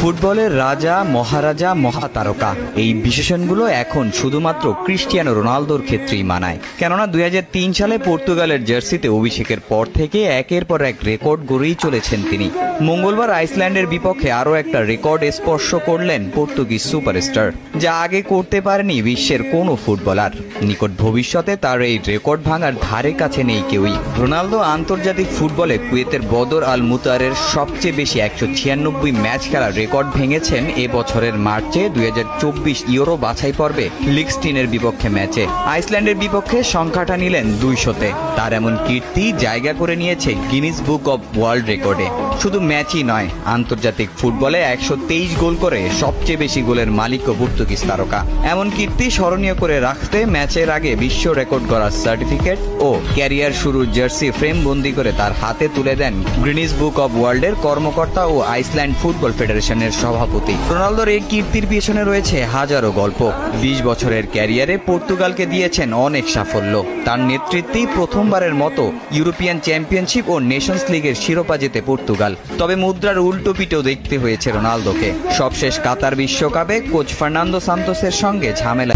ফুটবলের রাজা, মহারাজা, মহাতারকা এই বিশেষণগুলো এখন শুধুমাত্র ক্রিস্টিয়ানো রোনালদোর ক্ষেত্রেই মানায়। কেননা 2003 সালে পর্তুগালের জার্সিতে অভিষেকের পর থেকে একের পর এক রেকর্ড গড়েই চলেছেন তিনি। মঙ্গলবার আইসল্যান্ডের বিপক্ষে আরও একটা রেকর্ড স্পর্শ করলেন পর্তুগিজ সুপারস্টার, যা আগে করতে পারেনি বিশ্বের কোনো ফুটবলার। নিকট ভবিষ্যতে তার এই রেকর্ড ভাঙার ধারে কাছে নেই কেউই। রোনালদো আন্তর্জাতিক ফুটবলে কুয়েতের বদর আল মুতারের সবচেয়ে বেশি 196 ম্যাচ খেলার রেকর্ড ভেঙেছেন এবছরের মার্চে 2024 ইউরো বাছাই পর্বে লিগস্টিনের বিপক্ষে ম্যাচে। আইসল্যান্ডের বিপক্ষে সংখ্যাটা নিলেন 200-তে। তার এমন কীর্তি জায়গা করে নিয়েছে গিনিস বুক অব ওয়ার্ল্ড রেকর্ডে। শুধু ম্যাচই নয়, আন্তর্জাতিক ফুটবলে 123 গোল করে সবচেয়ে বেশি গোলের মালিকও পর্তুগিজ তারকা। এমন কীর্তি স্মরণীয় করে রাখতে ম্যাচের আগে বিশ্ব রেকর্ড গড়ার সার্টিফিকেট ও ক্যারিয়ার শুরুর জার্সি ফ্রেম বন্দি করে তার হাতে তুলে দেন গিনিস বুক অব ওয়ার্ল্ডের কর্মকর্তা ও আইসল্যান্ড ফুটবল ফেডারেশনের সভাপতি। রোনালদোর এই কীর্তির পিছনে রয়েছে হাজারো গল্প। 20 বছরের ক্যারিয়ারে পর্তুগালকে দিয়েছেন অনেক সাফল্য। তার নেতৃত্বেই প্রথমবারের মতো ইউরোপিয়ান চ্যাম্পিয়নশিপ ও নেশনস লিগের শিরোপা জেতে পর্তুগাল। তবে মুদ্রার উল্টো পিঠেও দেখতে হয়েছে রোনালদোকে। সবশেষ কাতার বিশ্বকাপে কোচ ফার্নান্দো সান্তোসের সঙ্গে ঝামেলা